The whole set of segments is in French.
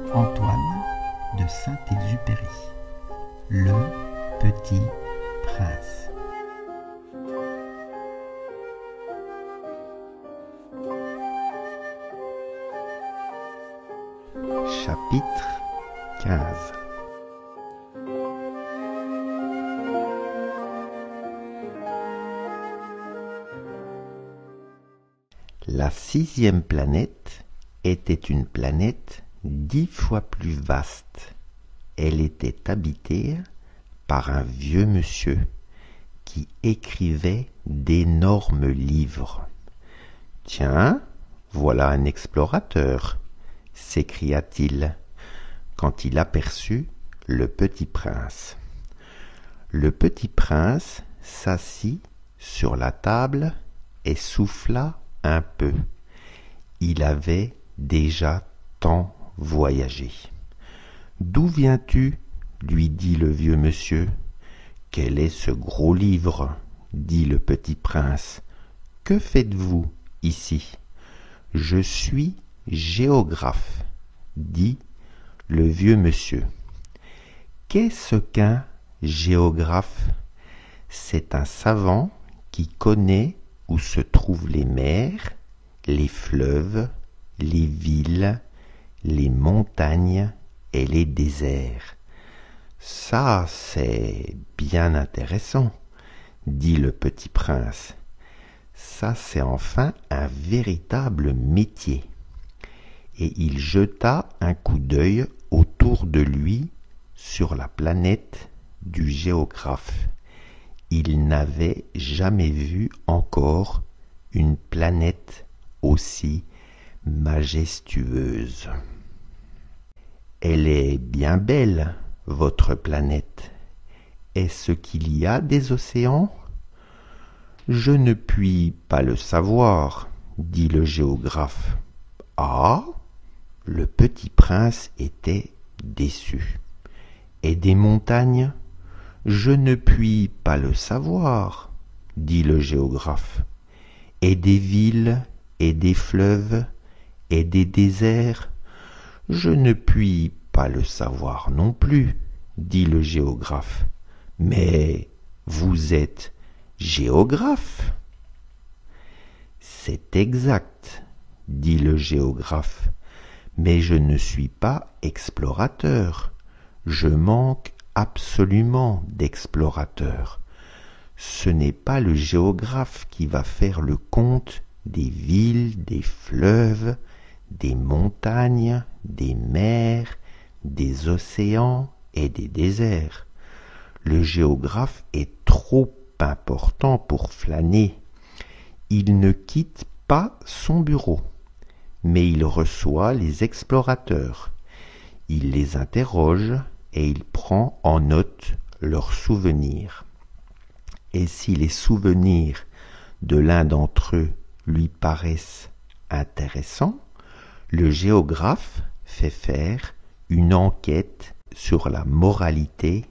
Antoine de Saint-Exupéry. Le Petit Prince. Chapitre 15. La 6e planète était une planète 10 fois plus vaste. Elle était habitée par un vieux monsieur qui écrivait d'énormes livres. « Tiens, voilà un explorateur !» s'écria-t-il quand il aperçut le petit prince. Le petit prince s'assit sur la table et souffla un peu. Il avait déjà tant voyagé. « D'où viens-tu » lui dit le vieux monsieur. « Quel est ce gros livre » dit le petit prince. « Que faites-vous ici ?»« Je suis géographe » dit le vieux monsieur. « Qu'est-ce qu'un géographe ?» C'est un savant qui connaît où se trouvent les mers, les fleuves, les villes, les montagnes et les déserts. « Ça, c'est bien intéressant, » dit le petit prince. « Ça, c'est enfin un véritable métier. » Et il jeta un coup d'œil autour de lui sur la planète du géographe. Il n'avait jamais vu encore une planète aussi majestueuse. « Elle est bien belle, votre planète. Est-ce qu'il y a des océans ?»« Je ne puis pas le savoir, » dit le géographe. « Ah !» Le petit prince était déçu. « Et des montagnes ? Je ne puis pas le savoir, » dit le géographe. « Et des villes, et des fleuves, et des déserts ? Je ne puis pas le savoir non plus, » dit le géographe. « Mais vous êtes géographe ?»« C'est exact, » dit le géographe. « Mais je ne suis pas explorateur. Je manque absolument d'explorateurs. Ce n'est pas le géographe qui va faire le compte des villes, des fleuves, des montagnes, des mers, des océans et des déserts. Le géographe est trop important pour flâner. Il ne quitte pas son bureau, mais il reçoit les explorateurs. Il les interroge et il prend en note leurs souvenirs. Et si les souvenirs de l'un d'entre eux lui paraissent intéressants, le géographe fait faire une enquête sur la moralité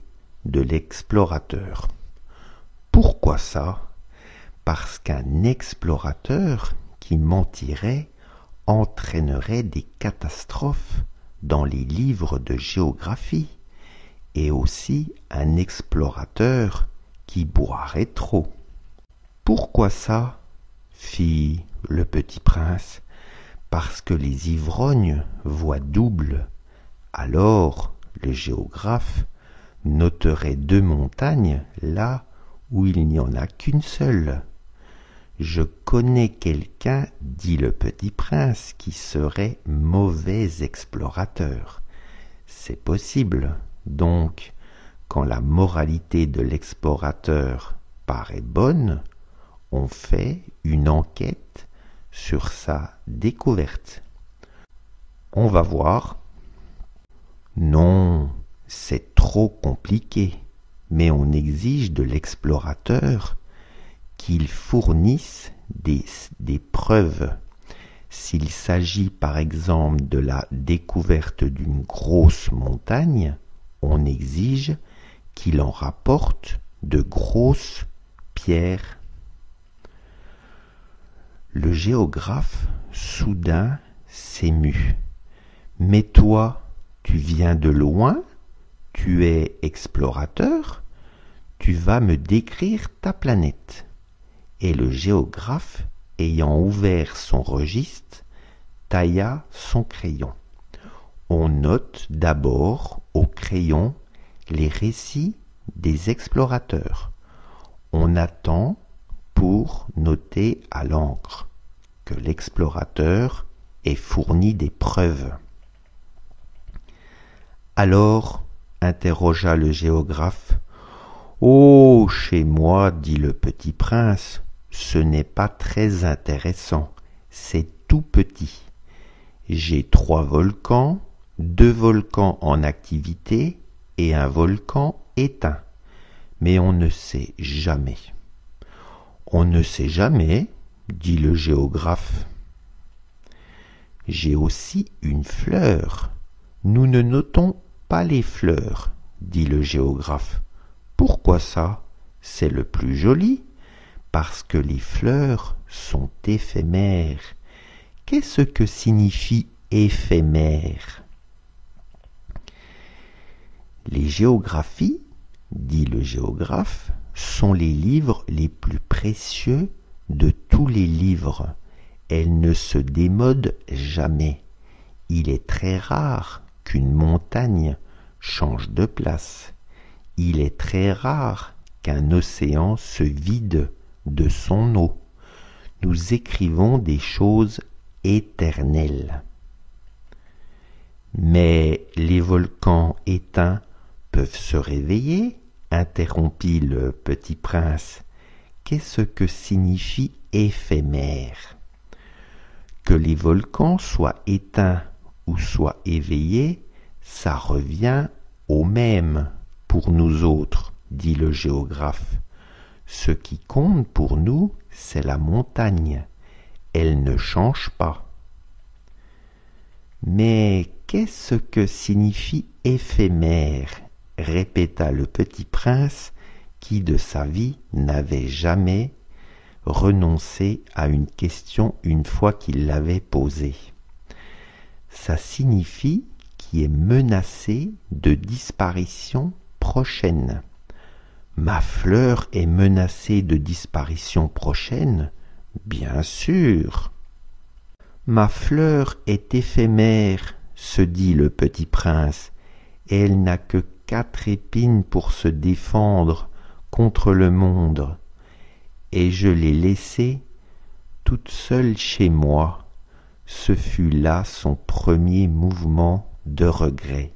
de l'explorateur. Pourquoi ça ? Parce qu'un explorateur qui mentirait entraînerait des catastrophes dans les livres de géographie, et aussi un explorateur qui boirait trop. « Pourquoi ça ?» fit le petit prince. « Parce que les ivrognes voient double. Alors le géographe noterait 2 montagnes là où il n'y en a qu'une seule. »« Je connais quelqu'un, dit le petit prince, qui serait mauvais explorateur. C'est possible, donc, quand la moralité de l'explorateur paraît bonne, on fait une enquête sur sa découverte. On va voir. Non, c'est trop compliqué, mais on exige de l'explorateur qu'il fournisse des preuves. S'il s'agit par exemple de la découverte d'une grosse montagne, on exige qu'il en rapporte de grosses pierres. Le géographe soudain s'émut. « Mais toi, Tu viens de loin? Tu es explorateur? Tu vas me décrire ta planète. » Et le géographe, ayant ouvert son registre, tailla son crayon. On note d'abord au crayon les récits des explorateurs. On attend pour noter à l'encre que l'explorateur ait fourni des preuves. Alors, interrogea le géographe. « Oh, chez moi, dit le petit prince, ce n'est pas très intéressant, c'est tout petit. J'ai 3 volcans, 2 volcans en activité et un volcan éteint. Mais on ne sait jamais. » « On ne sait jamais, dit le géographe. « J'ai aussi une fleur. Nous ne notons pas les fleurs, dit le géographe. Pourquoi ça? C'est le plus joli, parce que les fleurs sont éphémères. Qu'est-ce que signifie éphémère? Les géographies, dit le géographe, sont les livres les plus précieux de tous les livres. Elles ne se démodent jamais. Il est très rare qu'une montagne change de place. Il est très rare qu'un océan se vide de son eau. Nous écrivons des choses éternelles. Mais les volcans éteints peuvent se réveiller, interrompit le petit prince. Qu'est-ce que signifie éphémère? Que les volcans soient éteints ou soient éveillés, ça revient au même pour nous autres, dit le géographe. Ce qui compte pour nous, c'est la montagne. Elle ne change pas. Mais qu'est-ce que signifie éphémère? Répéta le petit prince qui de sa vie n'avait jamais renoncé à une question une fois qu'il l'avait posée. Ça signifie qui est menacé de disparition prochaine. Ma fleur est menacée de disparition prochaine? Bien sûr. Ma fleur est éphémère, se dit le petit prince, et elle n'a que 4 épines pour se défendre contre le monde, et je l'ai laissée toute seule chez moi. Ce fut là son premier mouvement de regret.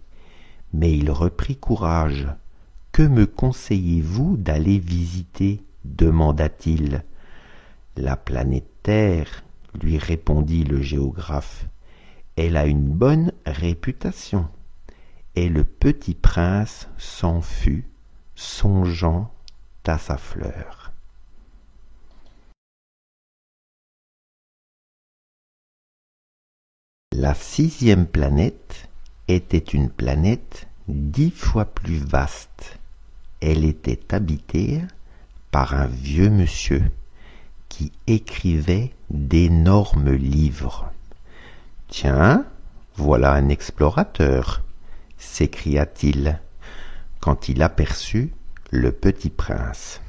Mais il reprit courage. « Que me conseillez-vous d'aller visiter ?» demanda-t-il. « La planète Terre, » lui répondit le géographe. « Elle a une bonne réputation. » Et le petit prince s'en fut, songeant à sa fleur. La 6e planète était une planète 10 fois plus vaste. Elle était habitée par un vieux monsieur qui écrivait d'énormes livres. « Tiens, voilà un explorateur !» s'écria-t-il quand il aperçut le petit prince.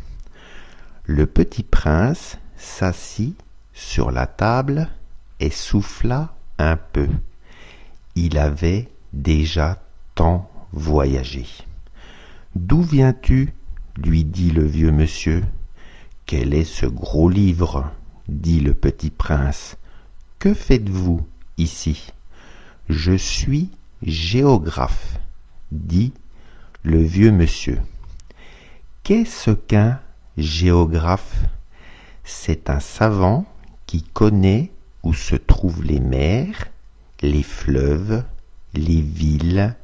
Le petit prince s'assit sur la table et souffla un peu. Il avait déjà tant voyagé. « D'où viens-tu » lui dit le vieux monsieur. « Quel est ce gros livre » dit le petit prince. « Que faites-vous ici ?»« Je suis géographe » dit le vieux monsieur. « Qu'est-ce qu'un géographe ? C'est un savant qui connaît où se trouvent les mers, les fleuves, les villes,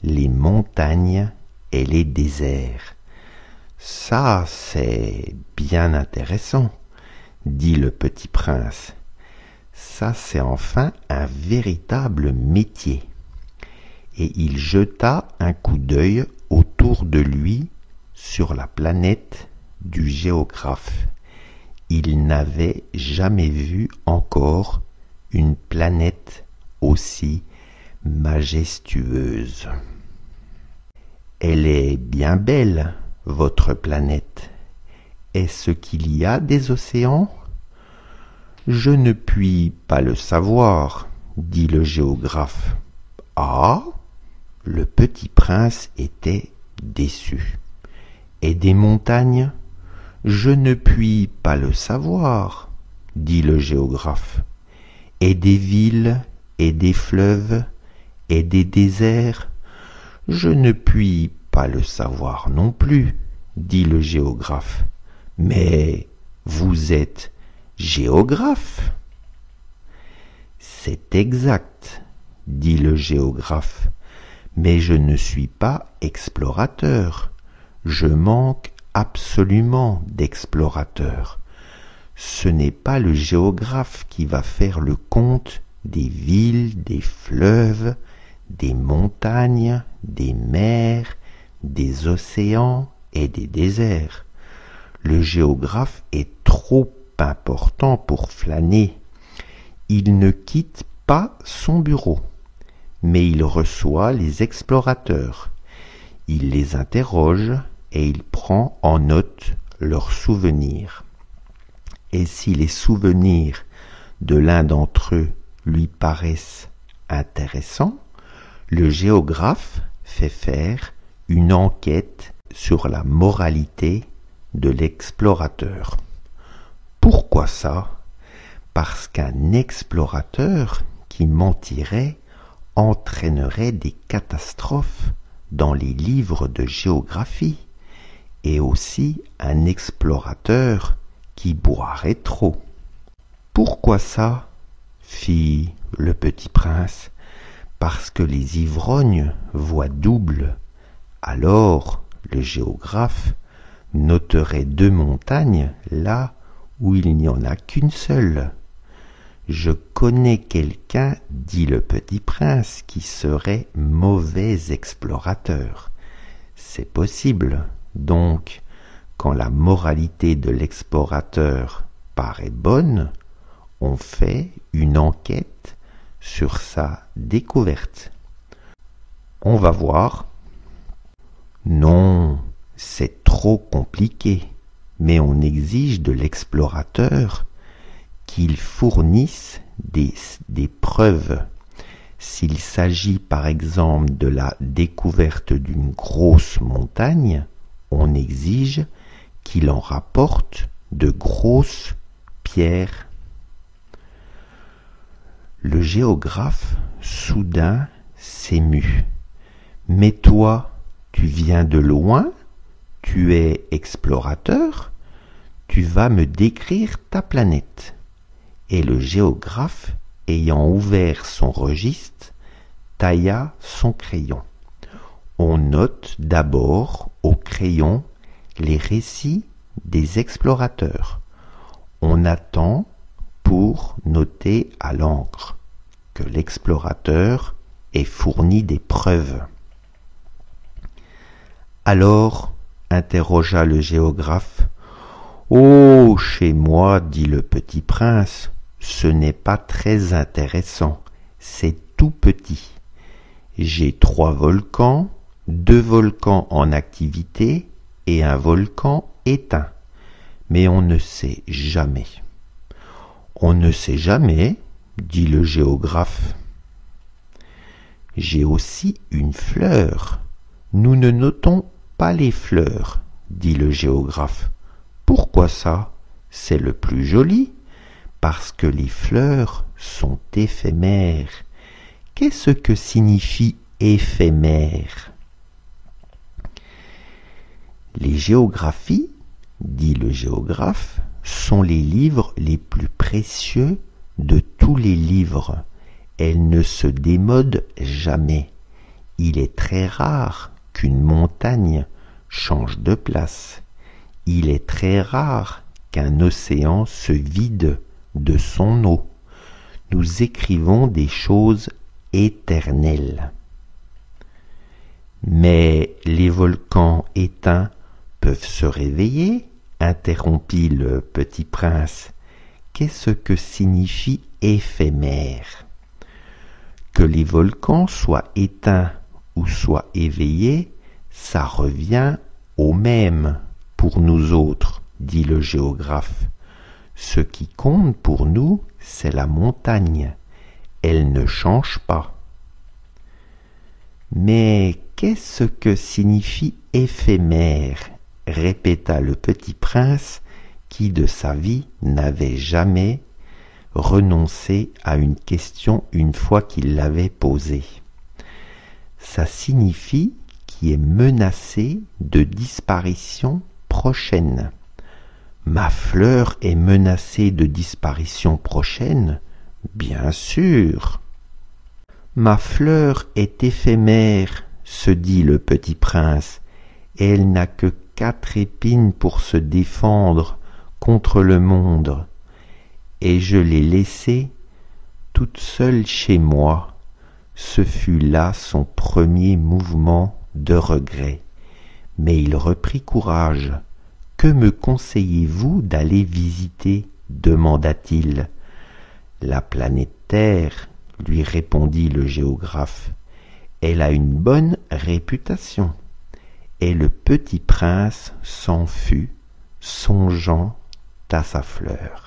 les montagnes et les déserts. »« Ça, c'est bien intéressant, » dit le petit prince. « Ça, c'est enfin un véritable métier. » Et il jeta un coup d'œil autour de lui sur la planète du géographe. Il n'avait jamais vu encore une planète aussi majestueuse. Elle est bien belle, votre planète. Est-ce qu'il y a des océans? Je ne puis pas le savoir, dit le géographe. Ah? Le petit prince était déçu. Et des montagnes? Je ne puis pas le savoir, dit le géographe. Et des villes, et des fleuves, et des déserts? Je ne puis pas le savoir non plus, dit le géographe. Mais vous êtes géographe? C'est exact, dit le géographe, mais je ne suis pas explorateur. Je manque absolument d'explorateurs. Ce n'est pas le géographe qui va faire le compte des villes, des fleuves, des montagnes, des mers, des océans et des déserts. Le géographe est trop important pour flâner. Il ne quitte pas son bureau, mais il reçoit les explorateurs. Il les interroge et il prend en note leurs souvenirs. Et si les souvenirs de l'un d'entre eux lui paraissent intéressants, le géographe fait faire une enquête sur la moralité de l'explorateur. Pourquoi ça? Parce qu'un explorateur qui mentirait entraînerait des catastrophes dans les livres de géographie, et aussi un explorateur qui boirait trop. Pourquoi ça? Fit le petit prince. Parce que les ivrognes voient double. Alors le géographe noterait 2 montagnes là où il n'y en a qu'une seule. Je connais quelqu'un, dit le petit prince, qui serait mauvais explorateur. C'est possible. Donc, quand la moralité de l'explorateur paraît bonne, on fait une enquête sur sa découverte. On va voir. Non, c'est trop compliqué, mais on exige de l'explorateur qu'il fournisse des preuves. S'il s'agit par exemple de la découverte d'une grosse montagne, on exige qu'il en rapporte de grosses pierres. Le géographe, soudain, s'émut. Mais toi, tu viens de loin, tu es explorateur, tu vas me décrire ta planète. Et le géographe, ayant ouvert son registre, tailla son crayon. On note d'abord au crayon les récits des explorateurs. On attend pour noter à l'encre que l'explorateur ait fourni des preuves. Alors, interrogea le géographe. « Oh, chez moi, dit le petit prince, ce n'est pas très intéressant, c'est tout petit. J'ai 3 volcans, 2 volcans en activité et un volcan éteint. Mais on ne sait jamais. » « On ne sait jamais, dit le géographe. « J'ai aussi une fleur. Nous ne notons pas les fleurs, dit le géographe. Pourquoi ça? C'est le plus joli, parce que les fleurs sont éphémères. Qu'est-ce que signifie éphémère? Les géographies, dit le géographe, sont les livres les plus précieux de tous les livres. Elles ne se démodent jamais. Il est très rare qu'une montagne change de place. Il est très rare qu'un océan se vide de son eau. Nous écrivons des choses éternelles. Mais les volcans éteints peuvent se réveiller, interrompit le petit prince. Qu'est-ce que signifie éphémère? Que les volcans soient éteints ou soient éveillés, ça revient au même pour nous autres, dit le géographe. Ce qui compte pour nous, c'est la montagne. Elle ne change pas. Mais qu'est-ce que signifie éphémère? Répéta le petit prince qui de sa vie n'avait jamais renoncé à une question une fois qu'il l'avait posée. Ça signifie qui est menacé de disparition prochaine. Ma fleur est menacée de disparition prochaine? Bien sûr. Ma fleur est éphémère, se dit le petit prince, et elle n'a que 4 épines pour se défendre contre le monde. Et je l'ai laissée toute seule chez moi. Ce fut là son premier mouvement de regret. Mais il reprit courage. « Que me conseillez-vous d'aller visiter ?» demanda-t-il. « La planète Terre, » lui répondit le géographe. « Elle a une bonne réputation. » Et le petit prince s'en fut, songeant à sa fleur.